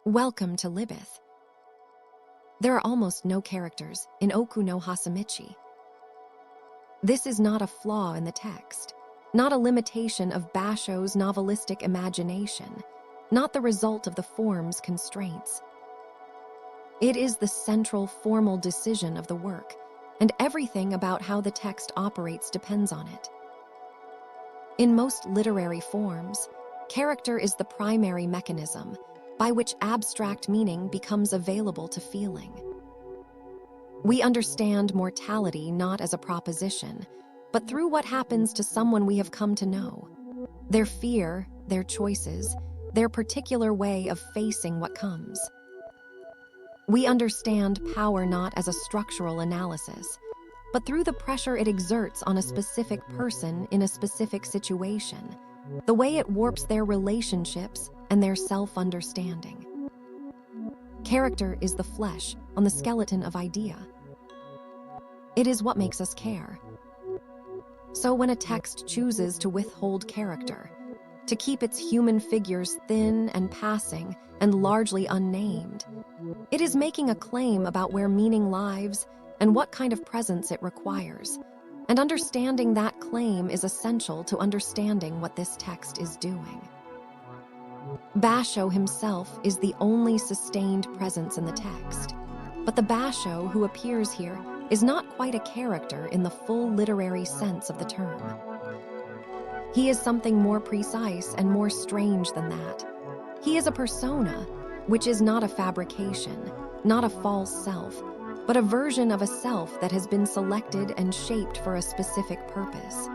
Welcome to Libyth. There are almost no characters in Oku no Hosomichi. This is not a flaw in the text, not a limitation of Basho's novelistic imagination, not the result of the form's constraints. It is the central formal decision of the work, and everything about how the text operates depends on it. In most literary forms, character is the primary mechanism by which abstract meaning becomes available to feeling. We understand mortality not as a proposition, but through what happens to someone we have come to know, their fear, their choices, their particular way of facing what comes. We understand power not as a structural analysis, but through the pressure it exerts on a specific person in a specific situation, the way it warps their relationships and their self-understanding. Character is the flesh on the skeleton of idea. It is what makes us care. So when a text chooses to withhold character, to keep its human figures thin and passing and largely unnamed, it is making a claim about where meaning lies and what kind of presence it requires. And understanding that claim is essential to understanding what this text is doing. Bashō himself is the only sustained presence in the text, but the Bashō who appears here is not quite a character in the full literary sense of the term. He is something more precise and more strange than that. He is a persona, which is not a fabrication, not a false self, but a version of a self that has been selected and shaped for a specific purpose.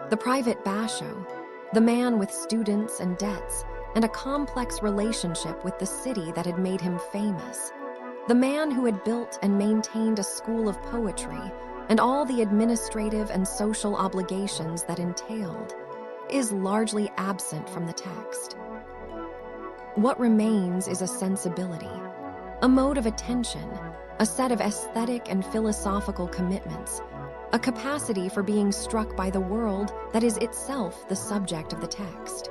The private Bashō, the man with students and debts, and a complex relationship with the city that had made him famous, the man who had built and maintained a school of poetry and all the administrative and social obligations that entailed, is largely absent from the text. What remains is a sensibility, a mode of attention, a set of aesthetic and philosophical commitments, a capacity for being struck by the world that is itself the subject of the text.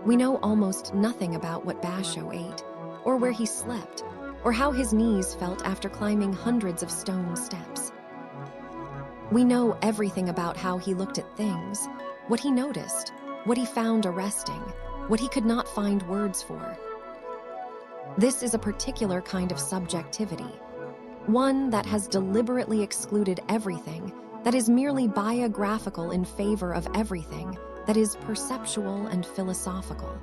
We know almost nothing about what Bashō ate, or where he slept, or how his knees felt after climbing hundreds of stone steps. We know everything about how he looked at things, what he noticed, what he found arresting, what he could not find words for. This is a particular kind of subjectivity, one that has deliberately excluded everything that is merely biographical in favor of everything that is perceptual and philosophical.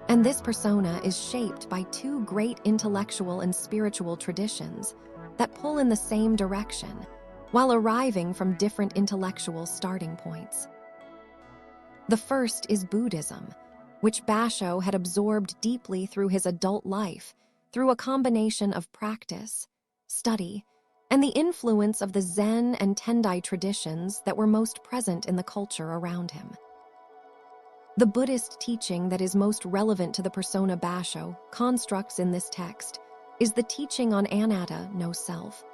And this persona is shaped by two great intellectual and spiritual traditions that pull in the same direction, while arriving from different intellectual starting points. The first is Buddhism, which Bashō had absorbed deeply through his adult life, through a combination of practice, study, and the influence of the Zen and Tendai traditions that were most present in the culture around him. The Buddhist teaching that is most relevant to the persona Bashō constructs in this text is the teaching on anatta, no self.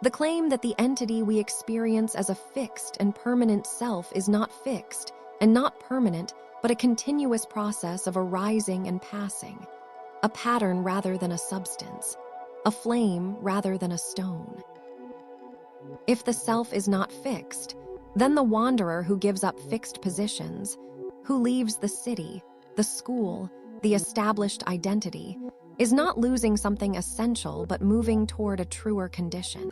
The claim that the entity we experience as a fixed and permanent self is not fixed and not permanent, but a continuous process of arising and passing, a pattern rather than a substance, a flame rather than a stone. If the self is not fixed, then the wanderer who gives up fixed positions, who leaves the city, the school, the established identity, is not losing something essential but moving toward a truer condition.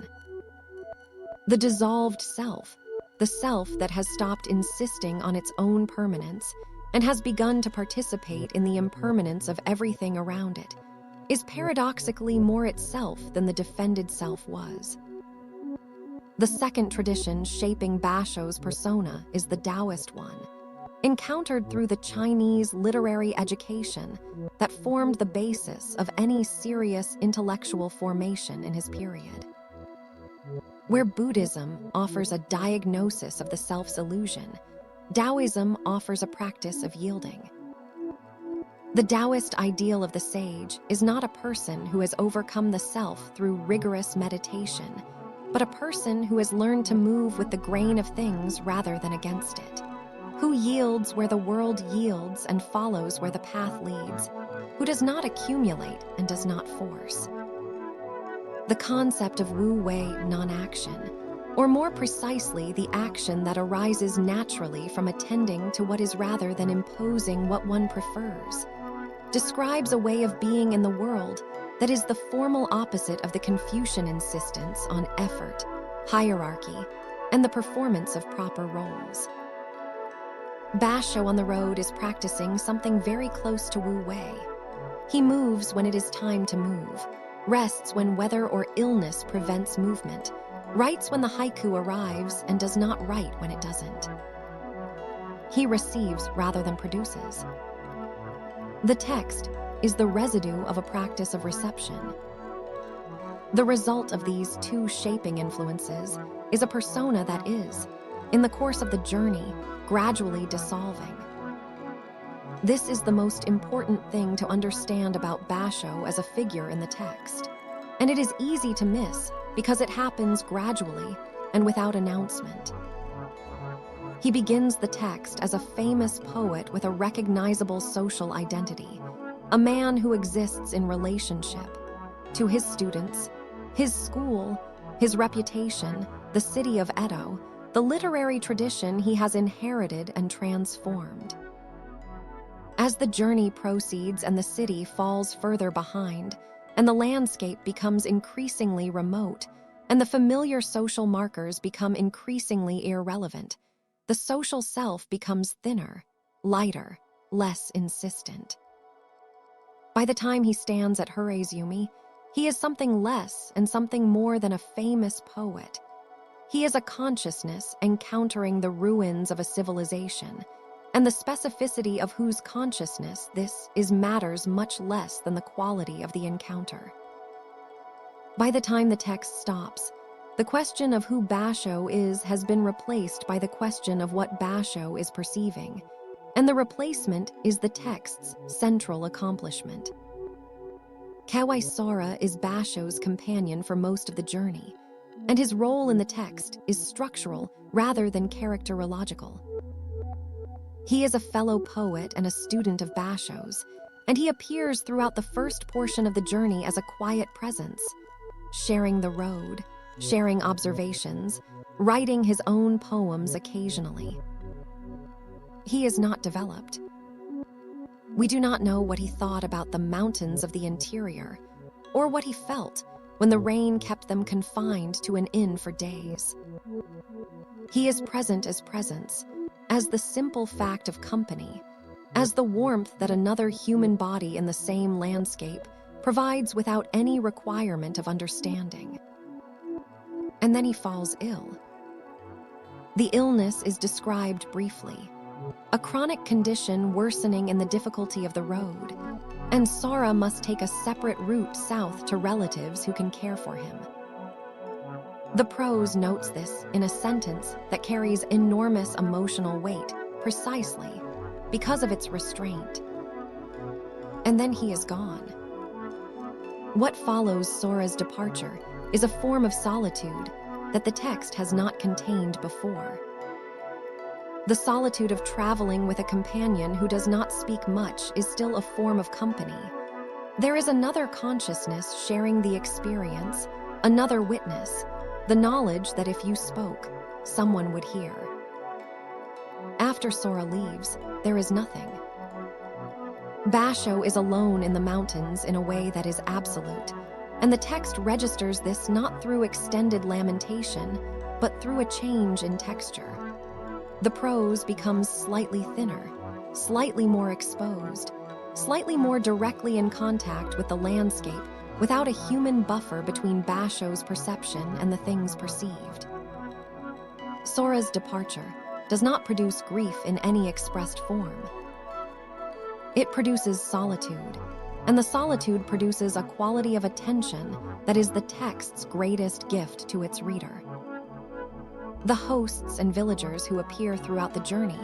The dissolved self, the self that has stopped insisting on its own permanence and has begun to participate in the impermanence of everything around it, is paradoxically more itself than the defended self was. The second tradition shaping Bashō's persona is the Taoist one, encountered through the Chinese literary education that formed the basis of any serious intellectual formation in his period. Where Buddhism offers a diagnosis of the self's illusion, Taoism offers a practice of yielding. The Taoist ideal of the sage is not a person who has overcome the self through rigorous meditation, but a person who has learned to move with the grain of things rather than against it, who yields where the world yields and follows where the path leads, who does not accumulate and does not force. The concept of wu-wei non-action, or more precisely, the action that arises naturally from attending to what is rather than imposing what one prefers, describes a way of being in the world that is the formal opposite of the Confucian insistence on effort, hierarchy, and the performance of proper roles. Basho on the road is practicing something very close to wu-wei. He moves when it is time to move, rests when weather or illness prevents movement, writes when the haiku arrives and does not write when it doesn't. He receives rather than produces. The text is the residue of a practice of reception. The result of these two shaping influences is a persona that is, in the course of the journey, gradually dissolving. This is the most important thing to understand about Basho as a figure in the text, and it is easy to miss because it happens gradually and without announcement. He begins the text as a famous poet with a recognizable social identity, a man who exists in relationship to his students, his school, his reputation, the city of Edo, the literary tradition he has inherited and transformed. As the journey proceeds and the city falls further behind, and the landscape becomes increasingly remote, and the familiar social markers become increasingly irrelevant, the social self becomes thinner, lighter, less insistent. By the time he stands at Hosomichi, he is something less and something more than a famous poet. He is a consciousness encountering the ruins of a civilization, and the specificity of whose consciousness this is matters much less than the quality of the encounter. By the time the text stops, the question of who Basho is has been replaced by the question of what Basho is perceiving, and the replacement is the text's central accomplishment. Sora is Basho's companion for most of the journey, and his role in the text is structural rather than characterological. He is a fellow poet and a student of Basho's, and he appears throughout the first portion of the journey as a quiet presence, sharing the road, sharing observations, writing his own poems occasionally. He is not developed. We do not know what he thought about the mountains of the interior, or what he felt when the rain kept them confined to an inn for days. He is present as presence, as the simple fact of company, as the warmth that another human body in the same landscape provides without any requirement of understanding. And then he falls ill. The illness is described briefly, a chronic condition worsening in the difficulty of the road, and Sora must take a separate route south to relatives who can care for him. The prose notes this in a sentence that carries enormous emotional weight precisely because of its restraint. And then he is gone. What follows Sora's departure is a form of solitude that the text has not contained before. The solitude of traveling with a companion who does not speak much is still a form of company. There is another consciousness sharing the experience, another witness, the knowledge that if you spoke, someone would hear. After Sora leaves, there is nothing. Basho is alone in the mountains in a way that is absolute, and the text registers this not through extended lamentation, but through a change in texture. The prose becomes slightly thinner, slightly more exposed, slightly more directly in contact with the landscape without a human buffer between Basho's perception and the things perceived. Sora's departure does not produce grief in any expressed form. It produces solitude, and the solitude produces a quality of attention that is the text's greatest gift to its reader. The hosts and villagers who appear throughout the journey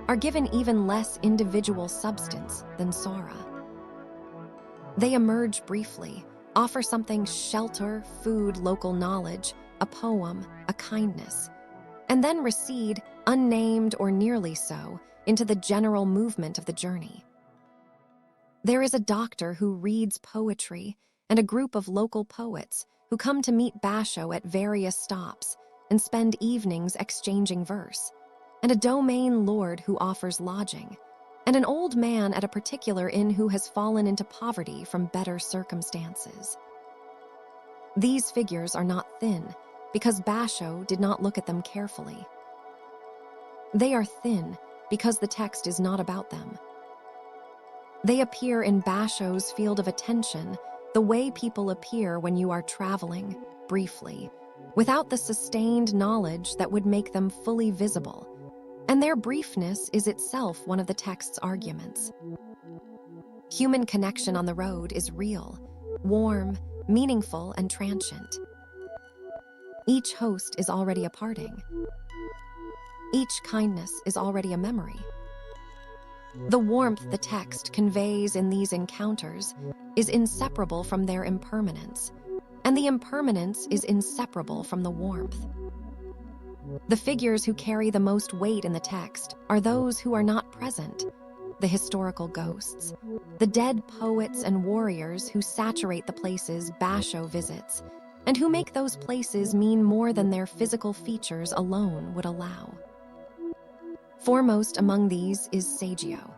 are given even less individual substance than Sora. They emerge briefly, offer something: shelter, food, local knowledge, a poem, a kindness, and then recede unnamed or nearly so, into the general movement of the journey. There is a doctor who reads poetry and a group of local poets who come to meet Bashō at various stops and spend evenings exchanging verse, and a domain lord who offers lodging, and an old man at a particular inn who has fallen into poverty from better circumstances. These figures are not thin because Bashō did not look at them carefully. They are thin because the text is not about them. They appear in Bashō's field of attention the way people appear when you are traveling, briefly, without the sustained knowledge that would make them fully visible, and their briefness is itself one of the text's arguments. Human connection on the road is real, warm, meaningful, and transient. Each host is already a parting. Each kindness is already a memory. The warmth the text conveys in these encounters is inseparable from their impermanence, and the impermanence is inseparable from the warmth. The figures who carry the most weight in the text are those who are not present, the historical ghosts, the dead poets and warriors who saturate the places Bashō visits, and who make those places mean more than their physical features alone would allow. Foremost among these is Saigyō,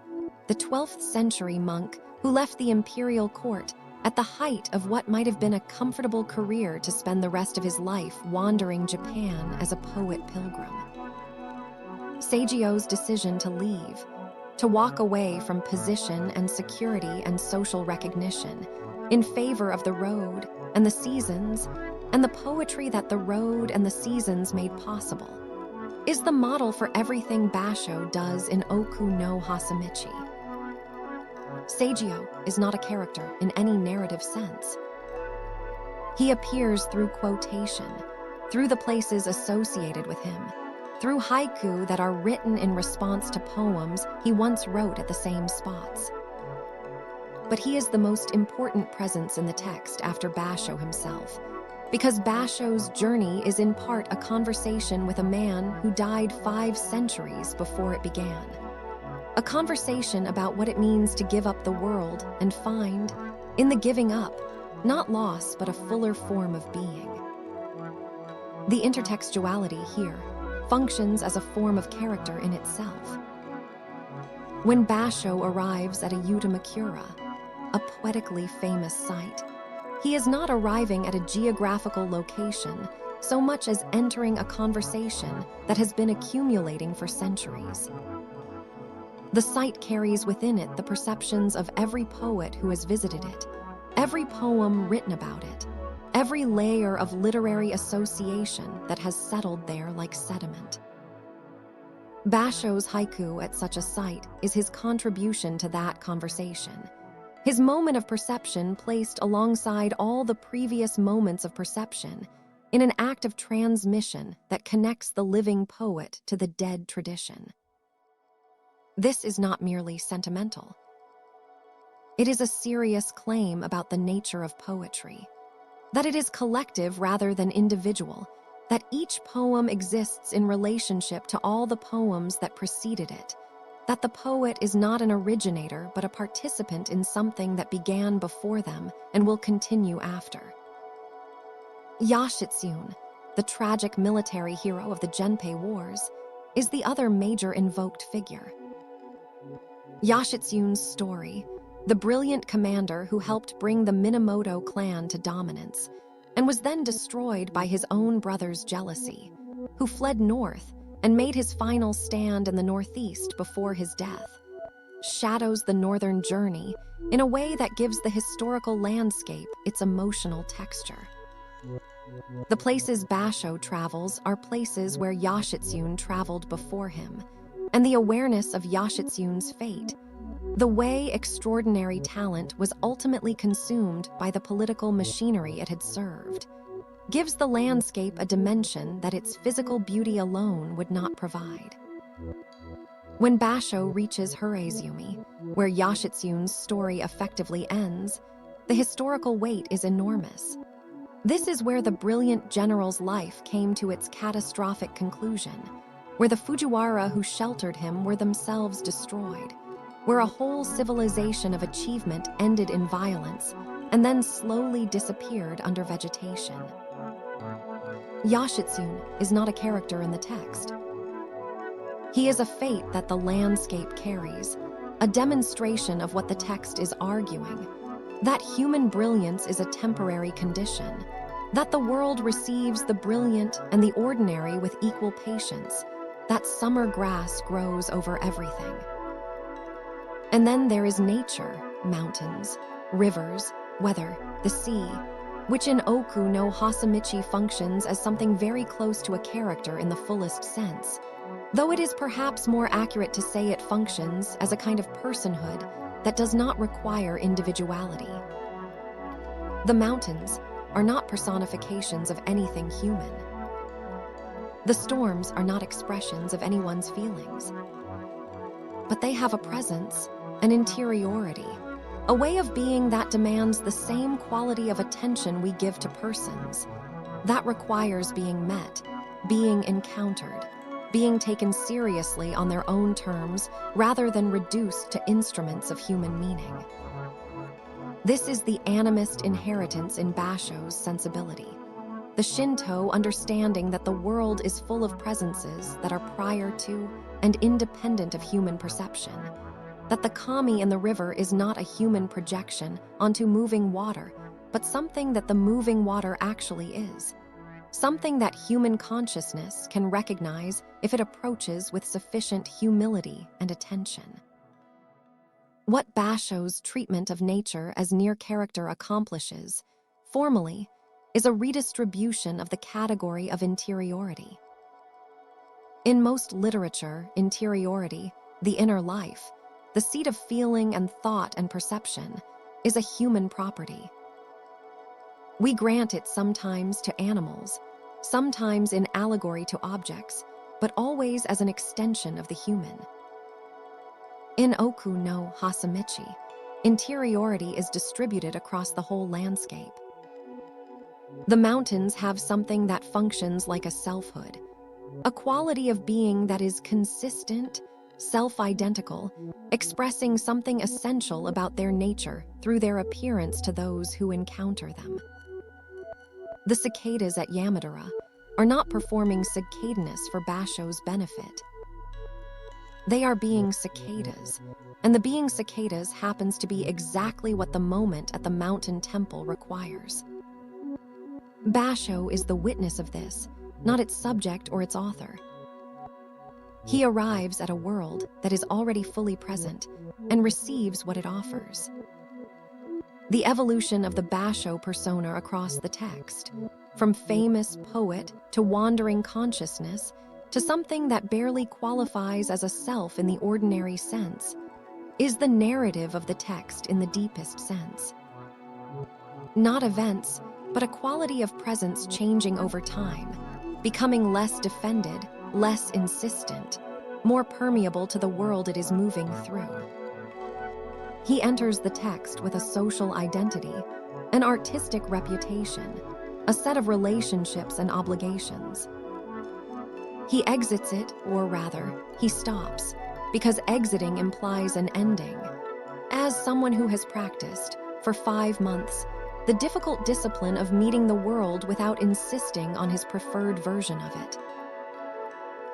the 12th century monk who left the imperial court at the height of what might have been a comfortable career to spend the rest of his life wandering Japan as a poet pilgrim. Saigyō's decision to leave, to walk away from position and security and social recognition in favor of the road and the seasons and the poetry that the road and the seasons made possible, is the model for everything Bashō does in Oku no Hosomichi. Saigyō is not a character in any narrative sense. He appears through quotation, through the places associated with him, through haiku that are written in response to poems he once wrote at the same spots. But he is the most important presence in the text after Bashō himself, because Bashō's journey is in part a conversation with a man who died 5 centuries before it began. A conversation about what it means to give up the world and find, in the giving up, not loss but a fuller form of being. The intertextuality here functions as a form of character in itself. When Bashō arrives at a Utamakura, a poetically famous site, he is not arriving at a geographical location so much as entering a conversation that has been accumulating for centuries. The site carries within it the perceptions of every poet who has visited it, every poem written about it, every layer of literary association that has settled there like sediment. Bashō's haiku at such a site is his contribution to that conversation, his moment of perception placed alongside all the previous moments of perception in an act of transmission that connects the living poet to the dead tradition. This is not merely sentimental. It is a serious claim about the nature of poetry, that it is collective rather than individual, that each poem exists in relationship to all the poems that preceded it, that the poet is not an originator but a participant in something that began before them and will continue after. Yoshitsune, the tragic military hero of the Genpei Wars, is the other major invoked figure. Yoshitsune's story, the brilliant commander who helped bring the Minamoto clan to dominance, and was then destroyed by his own brother's jealousy, who fled north and made his final stand in the northeast before his death, shadows the northern journey in a way that gives the historical landscape its emotional texture. The places Bashō travels are places where Yoshitsune traveled before him, and the awareness of Yoshitsune's fate, the way extraordinary talent was ultimately consumed by the political machinery it had served, gives the landscape a dimension that its physical beauty alone would not provide. When Bashō reaches Hiraizumi, where Yoshitsune's story effectively ends, the historical weight is enormous. This is where the brilliant general's life came to its catastrophic conclusion, where the Fujiwara who sheltered him were themselves destroyed, where a whole civilization of achievement ended in violence and then slowly disappeared under vegetation. Yoshitsune is not a character in the text. He is a fate that the landscape carries, a demonstration of what the text is arguing, that human brilliance is a temporary condition, that the world receives the brilliant and the ordinary with equal patience, that summer grass grows over everything. And then there is nature, mountains, rivers, weather, the sea, which in Oku no Hosomichi functions as something very close to a character in the fullest sense, though it is perhaps more accurate to say it functions as a kind of personhood that does not require individuality. The mountains are not personifications of anything human. The storms are not expressions of anyone's feelings, but they have a presence, an interiority, a way of being that demands the same quality of attention we give to persons, that requires being met, being encountered, being taken seriously on their own terms rather than reduced to instruments of human meaning. This is the animist inheritance in Basho's sensibility, the Shinto understanding that the world is full of presences that are prior to and independent of human perception, that the kami in the river is not a human projection onto moving water, but something that the moving water actually is, something that human consciousness can recognize if it approaches with sufficient humility and attention. What Basho's treatment of nature as near character accomplishes, formally, is a redistribution of the category of interiority. In most literature, interiority, the inner life, the seat of feeling and thought and perception, is a human property. We grant it sometimes to animals, sometimes in allegory to objects, but always as an extension of the human. In Oku no Hosomichi, interiority is distributed across the whole landscape. The mountains have something that functions like a selfhood, a quality of being that is consistent, self-identical, expressing something essential about their nature through their appearance to those who encounter them. The cicadas at Yamadera are not performing cicadness for Basho's benefit. They are being cicadas, and the being cicadas happens to be exactly what the moment at the mountain temple requires. Bashō is the witness of this, not its subject or its author. He arrives at a world that is already fully present and receives what it offers. The evolution of the Bashō persona across the text, from famous poet to wandering consciousness, to something that barely qualifies as a self in the ordinary sense, is the narrative of the text in the deepest sense. Not events, but a quality of presence changing over time, becoming less defended, less insistent, more permeable to the world it is moving through. He enters the text with a social identity, an artistic reputation, a set of relationships and obligations. He exits it, or rather, he stops, because exiting implies an ending. As someone who has practiced, for 5 months, the difficult discipline of meeting the world without insisting on his preferred version of it.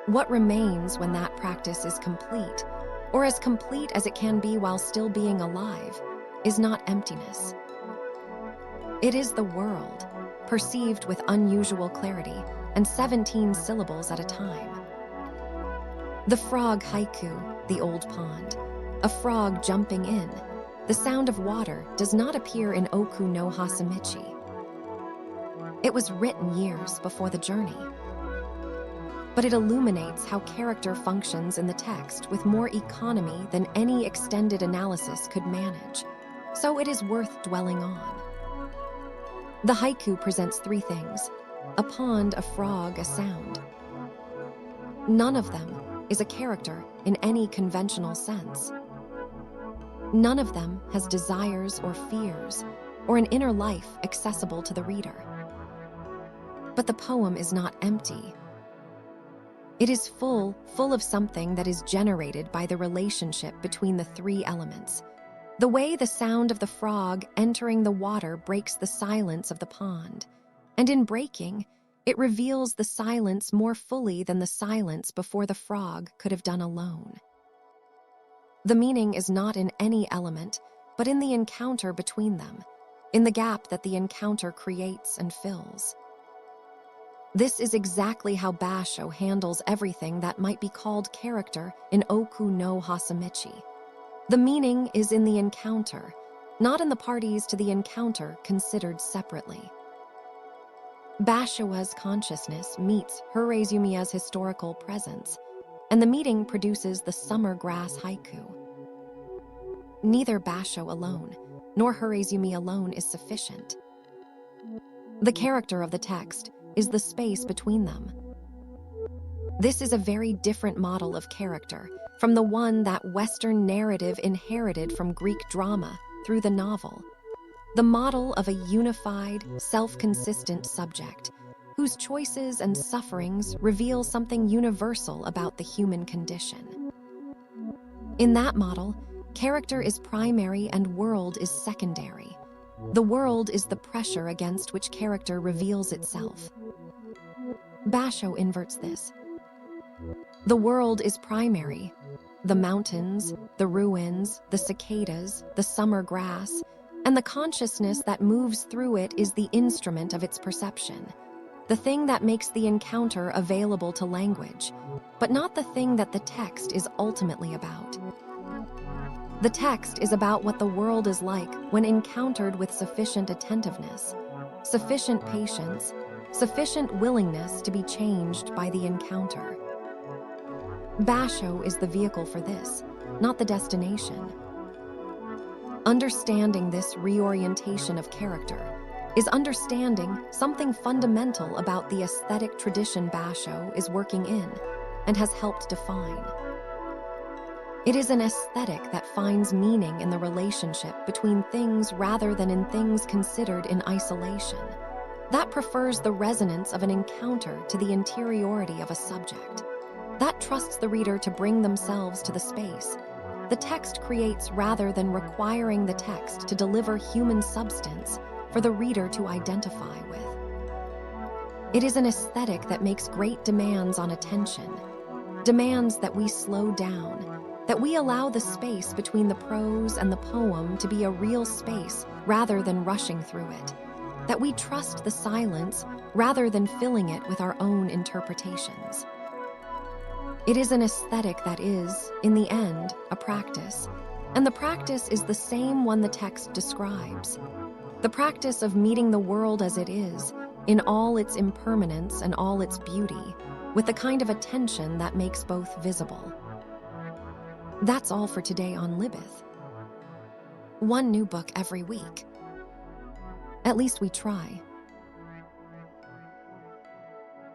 What remains when that practice is complete, or as complete as it can be while still being alive, is not emptiness. It is the world, perceived with unusual clarity, and 17 syllables at a time. The frog haiku, the old pond, a frog jumping in. The sound of water does not appear in Oku no Hosomichi. It was written years before the journey. But it illuminates how character functions in the text with more economy than any extended analysis could manage, so it is worth dwelling on. The haiku presents 3 things: a pond, a frog, a sound. None of them is a character in any conventional sense. None of them has desires or fears, or an inner life accessible to the reader. But the poem is not empty. It is full of something that is generated by the relationship between the three elements. The way the sound of the frog entering the water breaks the silence of the pond, and in breaking, it reveals the silence more fully than the silence before the frog could have done alone. The meaning is not in any element, but in the encounter between them, in the gap that the encounter creates and fills. This is exactly how Bashō handles everything that might be called character in Oku no Hosomichi. The meaning is in the encounter, not in the parties to the encounter considered separately. Basho's consciousness meets Haikyu's historical presence, and the meeting produces the summer grass haiku. Neither Bashō alone, nor Haikyū alone is sufficient. The character of the text is the space between them. This is a very different model of character from the one that Western narrative inherited from Greek drama through the novel. The model of a unified, self-consistent subject, whose choices and sufferings reveal something universal about the human condition. In that model, character is primary and world is secondary. The world is the pressure against which character reveals itself. Bashō inverts this. The world is primary. The mountains, the ruins, the cicadas, the summer grass, and the consciousness that moves through it is the instrument of its perception, the thing that makes the encounter available to language, but not the thing that the text is ultimately about. The text is about what the world is like when encountered with sufficient attentiveness, sufficient patience, sufficient willingness to be changed by the encounter. Bashō is the vehicle for this, not the destination. Understanding this reorientation of character is understanding something fundamental about the aesthetic tradition Bashō is working in and has helped define. It is an aesthetic that finds meaning in the relationship between things rather than in things considered in isolation, that prefers the resonance of an encounter to the interiority of a subject, that trusts the reader to bring themselves to the space the text creates rather than requiring the text to deliver human substance for the reader to identify with. It is an aesthetic that makes great demands on attention, demands that we slow down, that we allow the space between the prose and the poem to be a real space rather than rushing through it, that we trust the silence rather than filling it with our own interpretations. It is an aesthetic that is, in the end, a practice, and the practice is the same one the text describes. The practice of meeting the world as it is, in all its impermanence and all its beauty, with the kind of attention that makes both visible. That's all for today on Libyth. One new book every week. At least we try.